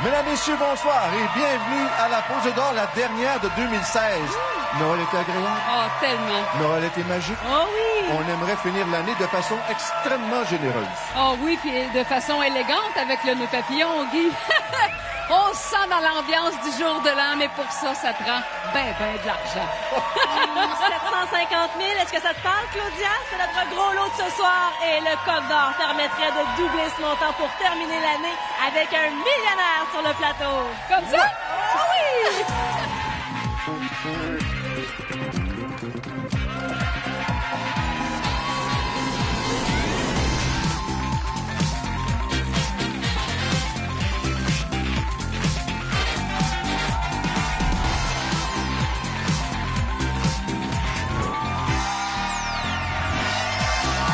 Mesdames, Messieurs, bonsoir et bienvenue à la Pause d'or, la dernière de 2016. Noël était agréable. Oh, tellement. Noël était magique. Oh oui. On aimerait finir l'année de façon extrêmement généreuse. Oh oui, puis de façon élégante avec le nœud papillon, Guy. On se sent dans l'ambiance du jour de l'an, mais pour ça, ça prend ben de l'argent. 750 000, est-ce que ça te parle, Claudia? C'est notre gros lot de ce soir et le Coq d'or permettrait de doubler ce montant pour terminer l'année avec un millionnaire sur le plateau. Comme ça? Oh oui!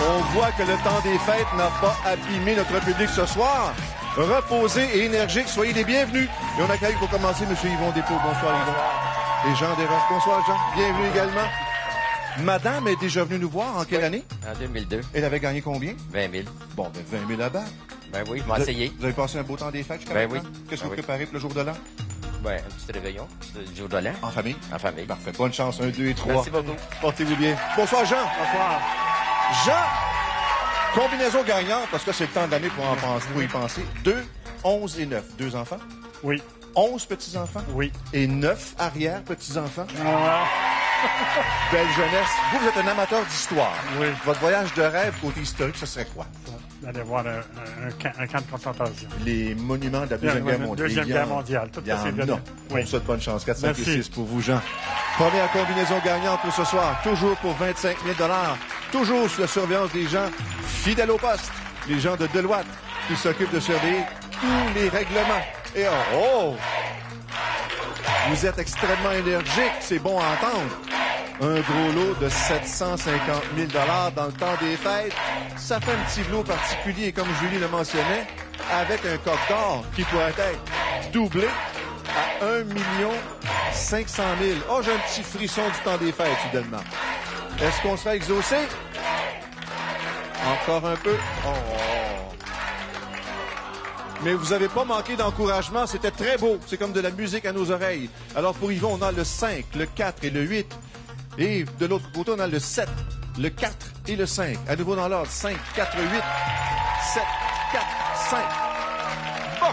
On voit que le temps des fêtes n'a pas abîmé notre public ce soir. Reposés et énergiques, soyez les bienvenus. Et on accueille pour commencer M. Yvon Despaux. Bonsoir, Yvon. Et Jean Desroches. Bonsoir, Jean. Bienvenue également. Madame est déjà venue nous voir en quelle année? En 2002. Elle avait gagné combien? 20 000. Bon, 20 000 à battre. Ben oui, je vais essayer. Vous avez passé un beau temps des fêtes jusqu'à Ben maintenant? oui. Qu'est-ce que Ben vous oui. préparez pour le jour de l'an? Ben, un petit réveillon. Du jour de l'an. En famille? En famille. Parfait. Bonne chance. 1, 2 et 3. Merci beaucoup. Portez-vous bien. Bonsoir, Jean. Bonsoir. Jean, combinaison gagnante, parce que c'est le temps de l'année pour y penser. 2, 11 et 9. 2 enfants. Oui. 11 petits-enfants. Oui. Et 9 arrière-petits-enfants. Ah, Belle jeunesse. Vous êtes un amateur d'histoire. Oui. Votre voyage de rêve côté historique, ce serait quoi? d'aller voir un camp de concentration. Les monuments de la Deuxième Guerre mondiale. Deuxième Guerre mondiale. Tout Il y en ça, c'est bien. a. On Oui. vous souhaite bonne chance. 4, 5 et Merci. 6 pour vous, Jean. Première combinaison gagnante pour ce soir. Toujours pour 25 000 $. Toujours sous la surveillance des gens fidèles au poste. Les gens de Deloitte qui s'occupent de surveiller tous les règlements. Et oh! Vous êtes extrêmement énergique. C'est bon à entendre. Un gros lot de 750 000 $ dans le temps des fêtes. Ça fait un petit lot particulier, comme Julie le mentionnait, avec un coq d'or qui pourrait être doublé à 1 500 000. Oh, j'ai un petit frisson du temps des fêtes, soudainement. Est-ce qu'on sera exaucé? Encore un peu. Oh. Mais vous n'avez pas manqué d'encouragement. C'était très beau. C'est comme de la musique à nos oreilles. Alors, pour Yvon, on a le 5, le 4 et le 8. Et de l'autre côté, on a le 7, le 4 et le 5. À nouveau dans l'ordre. 5, 4, 8, 7, 4, 5. Bon!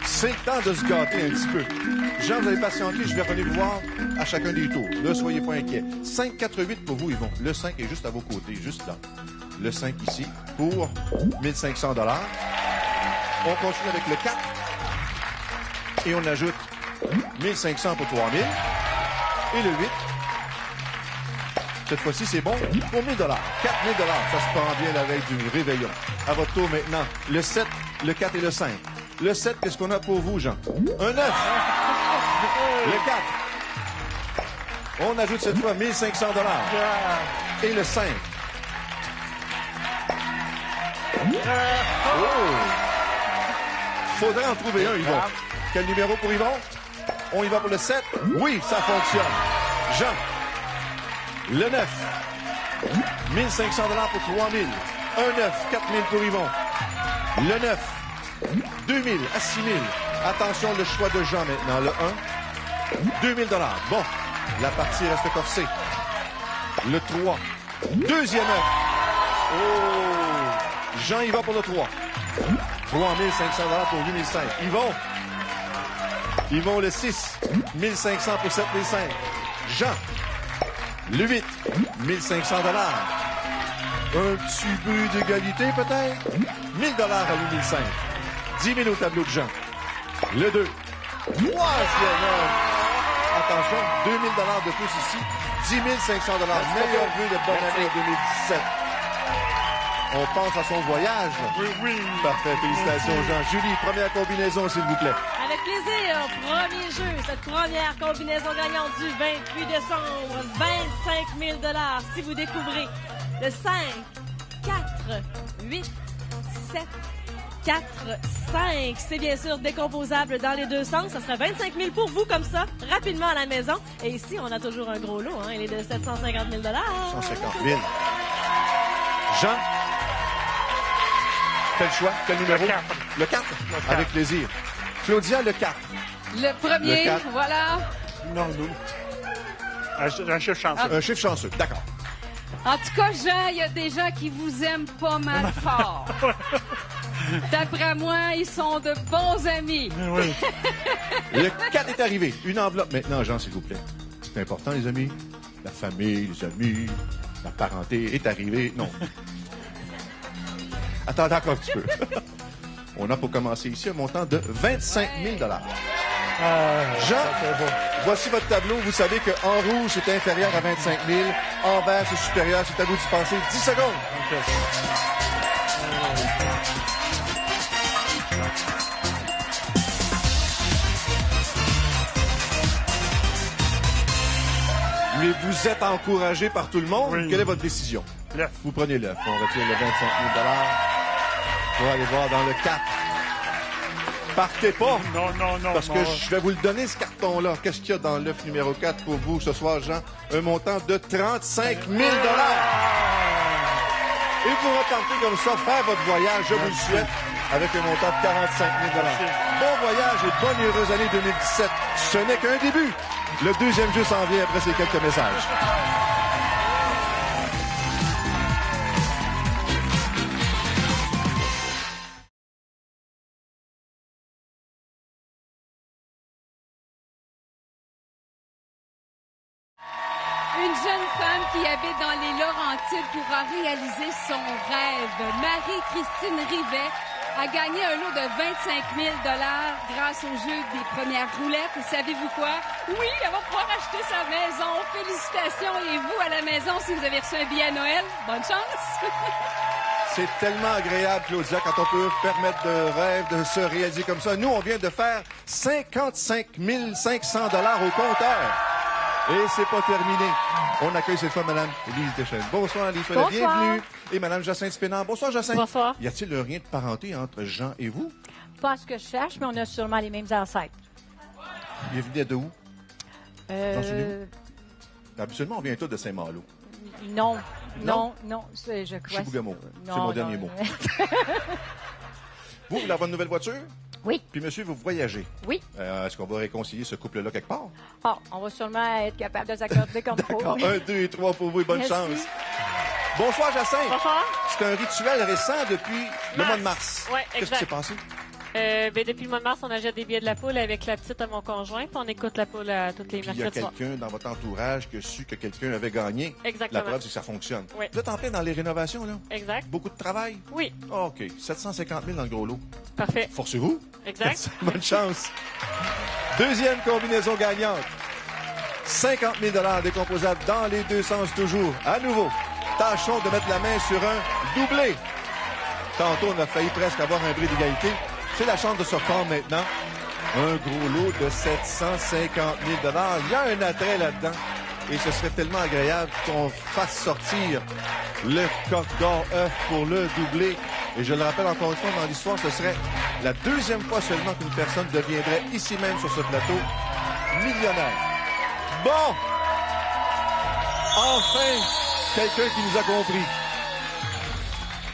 C'est le temps de se gâter un petit peu. Jean, vous allez patienter. Je vais revenir vous voir à chacun des tours. Ne soyez pas inquiets. 5, 4, 8 pour vous, Yvon. Le 5 est juste à vos côtés, juste là. Le 5 ici pour 1 500 $. On continue avec le 4. Et on ajoute 1 500 pour 3 000. Et le 8. Cette fois-ci, c'est bon pour 1 000 $. 4 000 $. Ça se prend bien la veille du réveillon. À votre tour maintenant. Le 7, le 4 et le 5. Le 7, qu'est-ce qu'on a pour vous, Jean? Un 9. Le 4. On ajoute cette fois 1 500 $. Et le 5. Oh! Faudrait en trouver un, Yvon. Quel numéro pour Yvon? On y va pour le 7? Oui, ça fonctionne. Jean. Le 9. 1 500 $ pour 3 000. Un 9, 4 000 pour Yvon. Le 9. 2 000 à 6 000. Attention, le choix de Jean maintenant. Le 1. 2 000 $. Bon, la partie reste corsée. Le 3. Deuxième 9. Oh! Jean y va pour le 3. 3 500 $ pour 8 500. Yvon le 6. 1 500 pour 7 500. Jean. Le 8. 1 500 $. Un petit peu d'égalité peut-être. 1 000 $ à 8 500. 10 000 au tableau de Jean. Le 2. Troisième homme. Attention, 2 000 $ de plus ici. 10 500 $. Meilleur vœu de bonne année 2017. On pense à son voyage. Oui, oui. Parfait. Félicitations, Jean. Julie, première combinaison, s'il vous plaît. Avec plaisir, premier jeu, cette première combinaison gagnante du 28 décembre, 25 000 $. Si vous découvrez le 5, 4, 8, 7, 4, 5. C'est bien sûr décomposable dans les deux sens. Ça serait 25 000 pour vous comme ça, rapidement à la maison. Et ici, on a toujours un gros lot. Hein. Il est de 750 000 $. 150 000. Jean. Quel choix? Quel numéro? Le 4. Le 4? Le 4. Avec plaisir. Claudia, le 4. Le premier, Le 4. voilà. Non, nous. Un chiffre chanceux. Un chiffre chanceux. D'accord. En tout cas, Jean, il y a des gens qui vous aiment pas mal fort. D'après moi, ils sont de bons amis. Oui. Le 4 est arrivé. Une enveloppe maintenant, Jean, s'il vous plaît. C'est important, les amis. La famille, les amis, la parenté est arrivée. Non. Attendez encore un petit peu. On a pour commencer ici un montant de 25 000 $. Jean, voici votre tableau. Vous savez qu'en rouge, c'est inférieur à 25 000. En vert, c'est supérieur. C'est à vous d'y penser. 10 secondes. OK. Mais vous êtes encouragé par tout le monde. Oui. Quelle est votre décision? L'œuf. Vous prenez l'œuf. On retire le 25 000 $ pour aller voir dans le 4. Partez pas. Non, non, non. Parce que je vais vous le donner, ce carton-là. Qu'est-ce qu'il y a dans l'œuf numéro 4 pour vous ce soir, Jean? Un montant de 35 000 $. Et vous repartez comme ça, faire votre voyage, je vous le souhaite, avec un montant de 45 000 $. Bon voyage et bonne et heureuse année 2017. Ce n'est qu'un début. Le deuxième jeu s'en vient après ces quelques messages. Une jeune femme qui habite dans les Laurentides pourra réaliser son rêve. Marie-Christine Rivet a gagné un lot de 25 000 $ grâce au jeu des premières roulettes. Et savez-vous quoi? Oui, elle va pouvoir acheter sa maison. Félicitations. Et vous, à la maison, si vous avez reçu un billet à Noël, bonne chance. C'est tellement agréable, Claudia, quand on peut permettre de rêve de se réaliser comme ça. Nous, on vient de faire 55 500 $ au compteur. Et c'est pas terminé. On accueille cette fois Mme Lise Deschênes. Bonsoir, Lise. Bonsoir. Bienvenue. Et Mme Jacinthe Spénard. Bonsoir, Jacinthe. Bonsoir. Y a-t-il rien de parenté entre Jean et vous? Pas ce que je cherche, mais on a sûrement les mêmes ancêtres. Il venait de où? Euh, Habituellement, on vient tous de Saint-Malo. non, Non? non, je crois. Chibougamau. C'est Non, mon non, dernier mot. non. Vous voulez avoir une nouvelle voiture? Oui, Puis, monsieur, vous voyagez. oui. Est-ce qu'on va réconcilier ce couple-là quelque part? Ah, on va sûrement être capable de s'accorder comme faut. D'accord. 1, 2 et 3 pour vous et bonne Merci. chance. Bonsoir, Jacinthe. Bonsoir. C'est un rituel récent depuis le mois de mars. Ouais, Qu'est-ce qui exact. s'est passé? Depuis le mois de mars, on achète des billets de la poule avec la petite à mon conjoint, puis on écoute la poule toutes les Puis il y a mercredis soirs. quelqu'un dans votre entourage qui a su que quelqu'un avait gagné. Exactement. La preuve, c'est que ça fonctionne. Oui. Vous êtes en plein dans les rénovations, là? Exact. Beaucoup de travail? Oui, OK. 750 000 dans le gros lot. parfait. Forcez-vous. Exact. Bonne chance. Deuxième combinaison gagnante. 50 000 $ décomposables dans les deux sens toujours. À nouveau, tâchons de mettre la main sur un doublé. Tantôt, on a failli presque avoir un bris d'égalité. C'est la chance de se reprendre maintenant. Un gros lot de 750 000 $. Il y a un attrait là-dedans. Et ce serait tellement agréable qu'on fasse sortir le coq d'or œuf pour le doubler. Et je le rappelle encore une fois, dans l'histoire, ce serait la deuxième fois seulement qu'une personne deviendrait ici même sur ce plateau millionnaire. Bon! Enfin, quelqu'un qui nous a compris.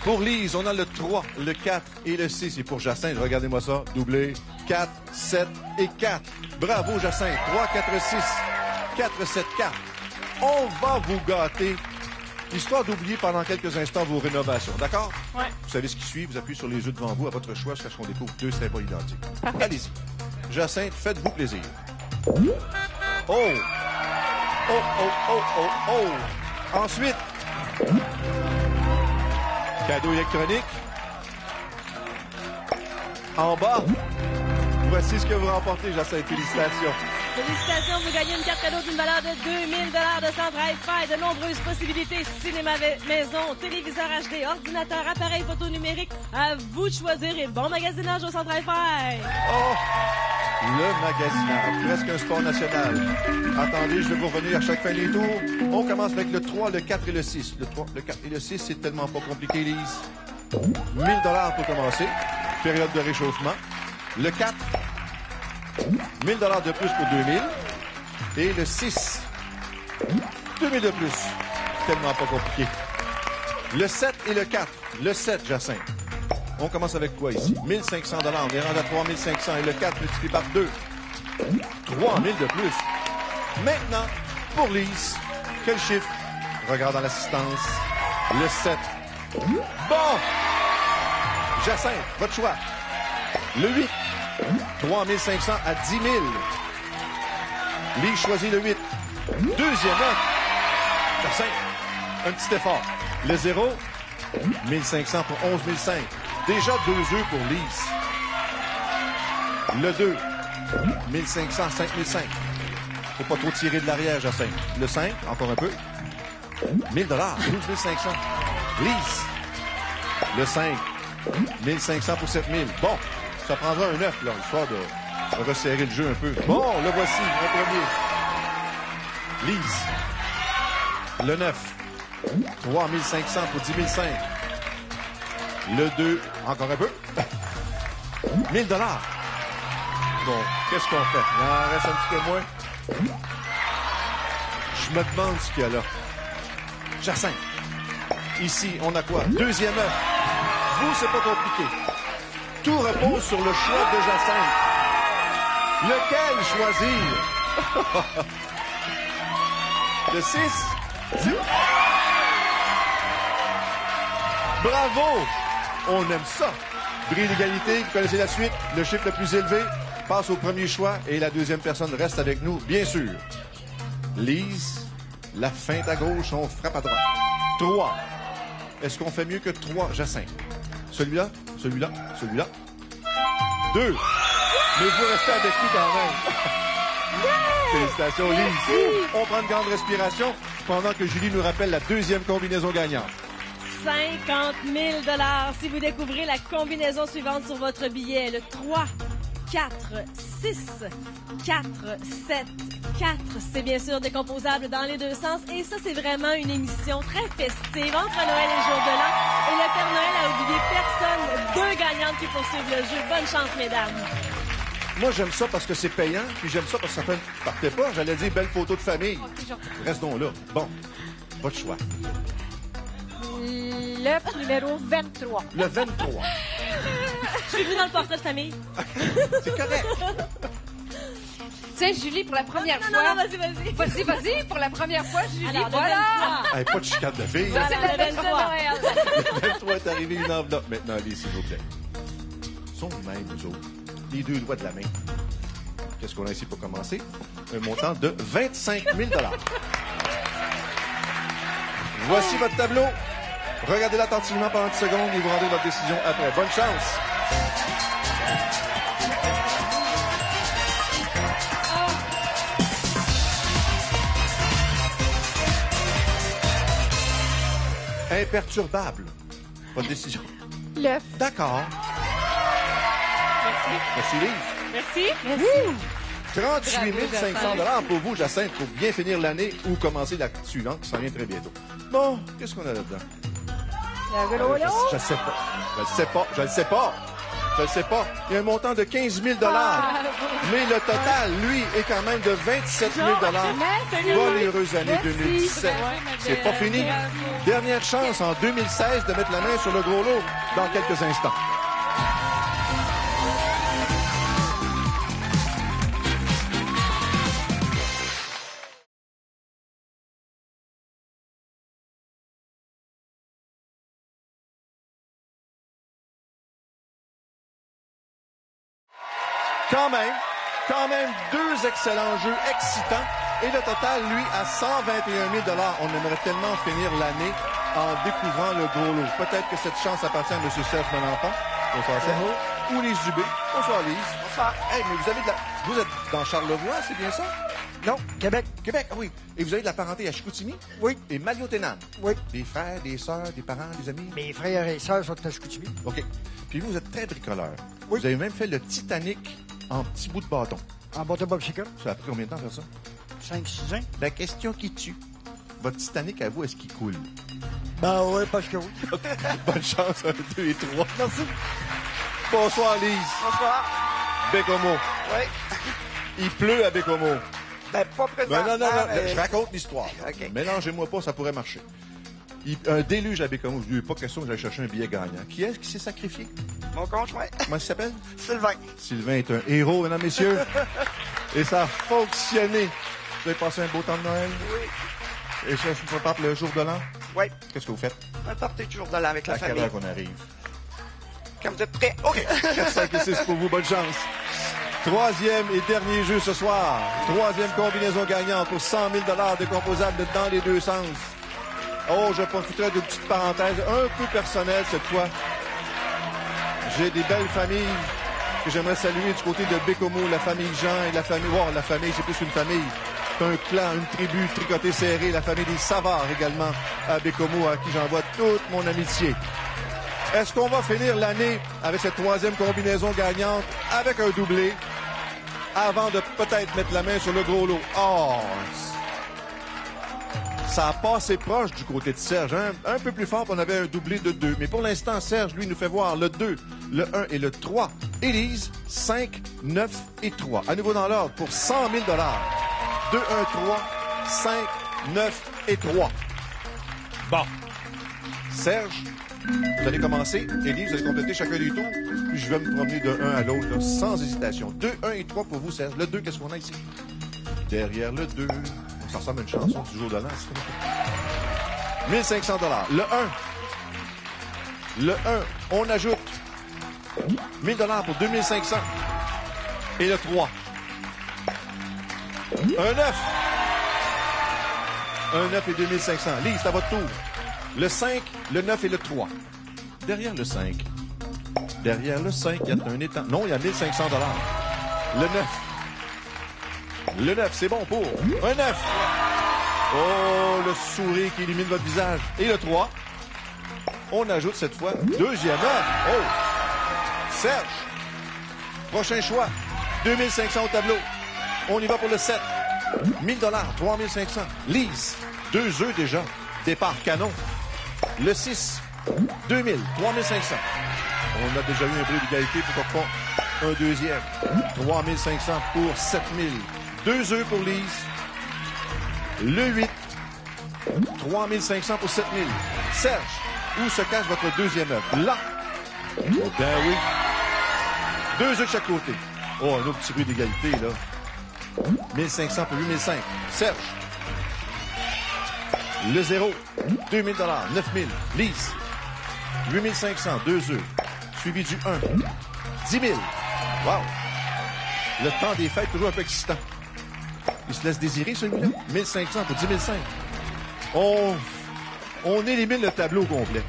Pour Lise, on a le 3, le 4 et le 6. Et pour Jacinthe, regardez-moi ça, doublé, 4, 7 et 4. Bravo, Jacinthe. 3, 4, 6, 4, 7, 4. On va vous gâter. Histoire d'oublier pendant quelques instants vos rénovations, d'accord? Ouais. Vous savez ce qui suit, vous appuyez sur les yeux devant vous à votre choix jusqu'à ce qu'on découvre deux symboles identiques. Parfait. Allez-y. Jacinthe, faites-vous plaisir. Oh! Oh, oh, oh, oh, oh! Ensuite, cadeau électronique. En bas, voici ce que vous remportez, Jacinthe. Félicitations. Félicitations, vous gagnez une carte cadeau d'une valeur de 2 000 $ de Centraide Faire. De nombreuses possibilités. Cinéma maison, téléviseur HD, ordinateur, appareil photo numérique. À vous de choisir et bon magasinage au Centraide Faire. Oh! Le magasinage, presque un sport national. Attendez, je vais vous revenir à chaque fin des tours. On commence avec le 3, le 4 et le 6. Le 3, le 4 et le 6, c'est tellement pas compliqué, Lise. 1 000 $ pour commencer. Période de réchauffement. Le 4, 1 000 $ de plus pour 2 000. Et le 6, 2 000 de plus. Tellement pas compliqué. Le 7 et le 4. Le 7, Jacinthe. On commence avec quoi ici? 1500 $. On est rendu à 3500 et le 4 multiplié par 2. 3000 de plus. Maintenant, pour Lise, quel chiffre? Regarde dans l'assistance. Le 7. Bon! Jacinthe, votre choix. Le 8. 3500 à 10 000. Lise choisit le 8. Deuxième œuf. Jacinthe, un petit effort. Le 0. 1500 pour 11 500. Déjà 2 œufs pour Lise. Le 2. 1500, 5005. Faut pas trop tirer de l'arrière, Jacinthe. Le 5, encore un peu. 1000 $, 12 500. Lise. Le 5. 1500 pour 7000. Bon, ça prendra un 9, là, histoire de resserrer le jeu un peu. Bon, le voici, le premier. Lise. Le 9. 3500 pour 10 500. Le 2, encore un peu. 1000 $. Bon, qu'est-ce qu'on fait? Il en reste un petit peu moins. Je me demande ce qu'il y a là. Jacinthe. Ici, on a quoi? Deuxième œuf. Vous, c'est pas compliqué. Tout repose sur le choix de Jacinthe. Lequel choisir? Le 6. Bravo! On aime ça. Bris d'égalité, vous connaissez la suite. Le chiffre le plus élevé passe au premier choix et la deuxième personne reste avec nous, bien sûr. Lise, la feinte à gauche, on frappe à droite. 3. Est-ce qu'on fait mieux que 3, Jacinthe? Celui-là, celui-là, celui-là. 2. Mais vous restez avec lui quand même. Félicitations, Lise. On prend une grande respiration pendant que Julie nous rappelle la deuxième combinaison gagnante. 50 000 $ si vous découvrez la combinaison suivante sur votre billet. Le 3, 4, 6, 4, 7, 4. C'est bien sûr décomposable dans les deux sens. Et ça, c'est vraiment une émission très festive entre Noël et Jour de l'An. Et le Père Noël a oublié personne. 2 gagnantes qui poursuivent le jeu. Bonne chance, mesdames. Moi, j'aime ça parce que c'est payant, puis j'aime ça parce que ça fait... Partez pas, j'allais dire belle photo de famille. Reste donc là. Bon, votre choix. Le numéro 23. Le 23. Je suis venue dans le portrait de famille. C'est correct. Tiens, Julie, pour la première Non, fois... vas-y. Vas-y, pour la première fois, Julie, Alors, le voilà! 23. Hey, pas de chicane de filles. Ça, c'est Voilà, la le fête de 23. Noël. Le 23 est arrivé une enveloppe. Maintenant, allez, s'il vous plaît. Ils sont les mêmes, eux autres. Les deux doigts de la main. Qu'est-ce qu'on a ici pour commencer? Un montant de 25 000 $. Voici votre tableau. Regardez-le attentivement pendant 10 secondes et vous rendrez votre décision après. Bonne chance! Imperturbable. Votre décision. L'œuf. D'accord. Merci, Lise. Merci. 38 500 $ pour vous, Jacinthe, pour bien finir l'année ou commencer la suivante qui s'en vient très bientôt. Bon, qu'est-ce qu'on a là-dedans? Je le sais pas. Je le sais pas. Je le sais pas. Je le sais pas. Il y a un montant de 15 000 $. Mais le total, lui, est quand même de 27 000 $. Bonne et heureuse année 2017. C'est pas fini. Dernière chance en 2016 de mettre la main sur le gros lot dans quelques instants. Quand même, 2 excellents jeux excitants. Et le total, lui, à 121 000 $. On aimerait tellement finir l'année en découvrant le gros lot. Peut-être que cette chance appartient à M. Serge Malenfant. Bonsoir, Serge. Ou Lise Dubé. Bonsoir, Lise. Bonsoir. Hey, mais vous êtes dans Charlevoix, c'est bien ça? Non, Québec. Québec, ah oui. Et vous avez de la parenté à Chicoutimi? Oui. Et Maliotenam? Oui. Des frères, des sœurs, des parents, des amis? Mes frères et sœurs sont à Chicoutimi. OK. Puis vous êtes très bricoleur. Oui. Vous avez même fait le Titanic en petits bouts de bâton. En bateau bicycle. Ça a pris combien de temps à faire ça? 5-6 ans. La question qui tue. Votre Titanic, à vous, est-ce qu'il coule? Ben oui, parce que oui. Bonne chance, 1, 2 et 3. Merci. Bonsoir, Lise. Bonsoir. Bécomo. Oui. Il pleut à Bécomo. Ben, pas présentement. Ben non, mais- je raconte l'histoire. OK. Mélangez-moi pas, ça pourrait marcher. Un déluge à Bécamo. Il n'y a pas question que j'aille chercher un billet gagnant. Qui est-ce qui s'est sacrifié? Mon conjoint, Comment il s'appelle? Sylvain. Sylvain est un héros, mesdames, messieurs. Et ça a fonctionné. Vous avez passé un beau temps de Noël? Oui. Et ça se prépare pour le jour de l'an? Oui. Qu'est-ce que vous faites? Un party de jour de l'an avec la À quelle famille. heure qu'on arrive? Quand vous êtes prêts. OK. 4, 5 et 6 pour vous. Bonne chance. Troisième et dernier jeu ce soir. Troisième combinaison gagnante pour 100 000 $ décomposables dans les deux sens. Oh, je profiterai d'une petite parenthèse un peu personnelle cette fois. J'ai des belles familles que j'aimerais saluer du côté de Bécomo, la famille Jean et la famille... Wow, la famille, c'est plus qu'une famille. C'est un clan, une tribu tricotée serrée. La famille des Savard également à Bécomo, à qui j'envoie toute mon amitié. Est-ce qu'on va finir l'année avec cette troisième combinaison gagnante avec un doublé avant de peut-être mettre la main sur le gros lot? Oh! Ça a passé proche du côté de Serge. Hein? Un peu plus fort, on avait un doublé de 2. Mais pour l'instant, Serge, lui, nous fait voir le 2, le 1 et le 3. Élise, 5, 9 et 3. À nouveau dans l'ordre pour 100 000 $. 2, 1, 3, 5, 9 et 3. Bon. Serge, vous allez commencer. Élise, vous allez compléter chacun des tours. Puis je vais me promener de 1 à l'autre, là, sans hésitation. 2, 1 et 3 pour vous, Serge. Le 2, qu'est-ce qu'on a ici? Derrière le 2... Ça ressemble à une chanson du jour de l'an. 1 500 $. Le 1. Le 1, on ajoute 1 000 $ pour 2 500. Et le 3. Un 9. Un 9 et 2 500. Lise, c'est à votre tour. Le 5, le 9 et le 3. Derrière le 5. Derrière le 5, il y a un étang. Non, il y a 1 500 $. Le 9. Le 9, c'est bon pour un 9. Oh, le sourire qui illumine votre visage. Et le 3. On ajoute cette fois deuxième 9. Oh! Serge. Prochain choix. 2500 au tableau. On y va pour le 7. 1000 $, 3500. Lise. 2 œufs déjà. Départ canon. Le 6. 2000, 3500. On a déjà eu un bruit d'égalité. Pourquoi pas un deuxième. 3500 pour 7000. 2 œufs pour Lise. Le 8. 3500 pour 7000. Serge, où se cache votre deuxième œuf? Là. Ben oui. 2 œufs de chaque côté. Oh, un autre petit bruit d'égalité, là. 1500 pour 8005. Serge. Le 0. 2000 $, 9000. Lise. 8500, 2 œufs. Suivi du 1. 10 000. Wow. Le temps des fêtes, toujours un peu excitant. Il se laisse désirer, celui-là. 1500 pour 10 500. On élimine le tableau complet.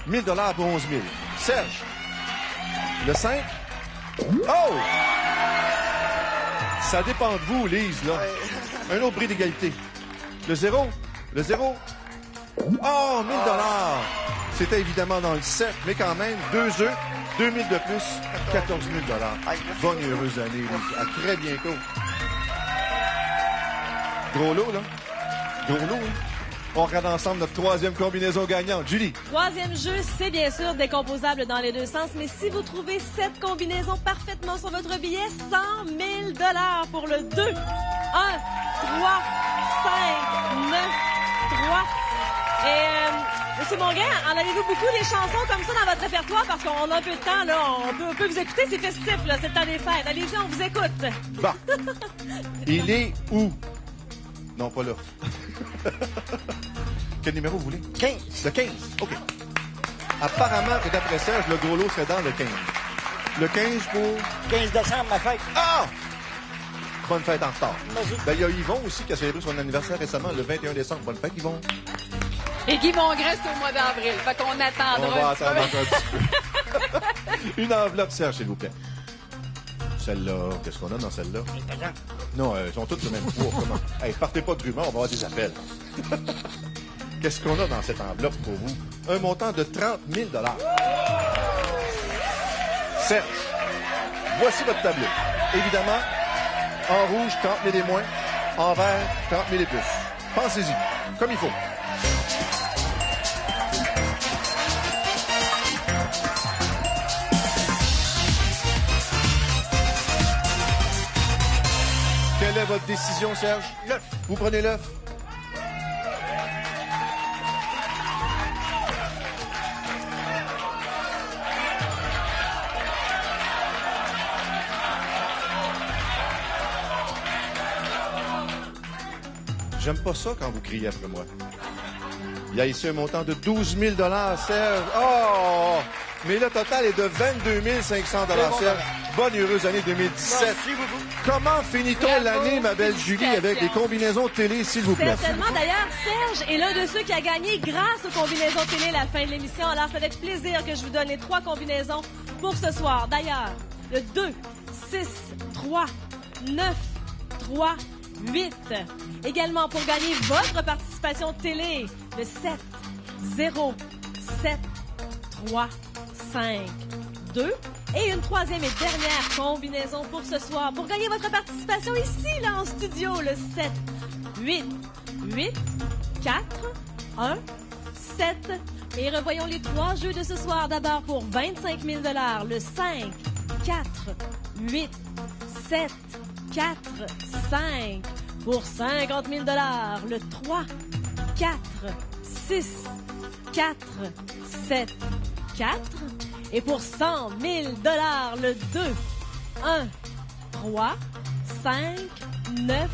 1000 $ pour 11 000. Serge. Le 5. Oh! Ça dépend de vous, Lise, là. Un autre prix d'égalité. Le 0. Le 0. Oh, 1000 $. C'était évidemment dans le 7, mais quand même, 2 œufs, 2000 de plus, 14 000 $. Bonne et heureuse année, Lise. À très bientôt. Gros lot, là. Gros lot, hein? On regarde ensemble notre troisième combinaison gagnante. Julie. Troisième jeu, c'est bien sûr décomposable dans les deux sens, mais si vous trouvez cette combinaison parfaitement sur votre billet, 100 000 $ pour le 2, 1, 3, 5, 9, 3. Et, Monsieur Mongrain, en avez-vous beaucoup des chansons comme ça dans votre répertoire? Parce qu'on a un peu de temps, là. On peut vous écouter, c'est festif, là. C'est le temps des fêtes. Allez-y, on vous écoute. Bon. Il est où? Non, pas là. Quel numéro vous voulez? 15. Le 15. OK. Apparemment que d'après Serge, le gros lot serait dans le 15. Le 15 pour... 15 décembre, ma fête. Ah! Bonne fête en retard. Vas-y. Ben, il y a Yvon aussi qui a célébré son anniversaire récemment, le 21 décembre. Bonne fête, Yvon. Et Guy Mongrain, c'est au mois d'avril. Fait qu'on On attendra va un petit attendre peu. encore un petit peu. Une enveloppe, Serge, s'il vous plaît. Celle-là, qu'est-ce qu'on a dans celle-là? Non, ils sont toutes le même poids. Comment? Hey, partez pas de rumeurs, on va avoir des appels. Qu'est-ce qu'on a dans cette enveloppe pour vous? Un montant de 30 000 $. Serge, voici votre tableau. Évidemment, en rouge, 30 000 et moins. En vert, 30 000 et plus. Pensez-y, comme il faut. Quelle est votre décision, Serge? L'œuf. Vous prenez l'œuf. J'aime pas ça quand vous criez après moi. Il y a ici un montant de 12 000 Serge. Oh! Mais le total est de 22 500 Serge. Bonne et heureuse année 2017. Merci beaucoup. Comment finit-on Bravo. l'année, ma belle Julie, avec des combinaisons télé, s'il vous plaît? Certainement. D'ailleurs, Serge est l'un de ceux qui a gagné grâce aux combinaisons télé à la fin de l'émission. Alors, c'est avec plaisir que je vous donne les 3 combinaisons pour ce soir. D'ailleurs, le 2, 6, 3, 9, 3, 8. Également, pour gagner votre participation télé, le 7, 0, 7, 3, 5, 2. Et une troisième et dernière combinaison pour ce soir. Pour gagner votre participation ici, là, en studio, le 7, 8, 8, 4, 1, 7. Et revoyons les 3 jeux de ce soir. D'abord pour 25 000 $, le 5, 4, 8, 7, 4, 5. Pour 50 000 $, le 3, 4, 6, 4, 7, 4. Et pour 100 000 $, le 2, 1, 3, 5, 9,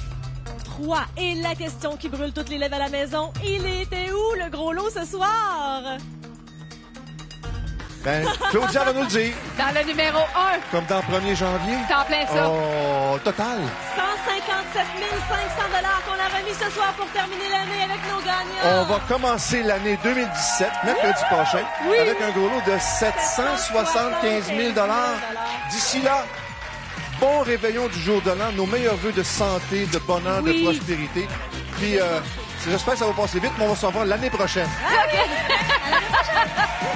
3. Et la question qui brûle toutes les lèvres à la maison, il était où le gros lot ce soir? Ben, Claudia va nous le dire. Dans le numéro 1, Comme dans le 1er janvier. c'est en plein ça. Oh, total. 157 500 $ qu'on a remis ce soir pour terminer l'année avec nos gagnants. On va commencer l'année 2017, mercredi prochain, avec un gros lot de 775 000 $. D'ici là, bon réveillon du jour de l'an, nos meilleurs vœux de santé, de bonheur, Oui. de prospérité. Puis, j'espère que ça va passer vite, mais on va se revoir l'année prochaine.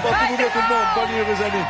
Portez-vous bien tout le monde. Bonne et heureuse année.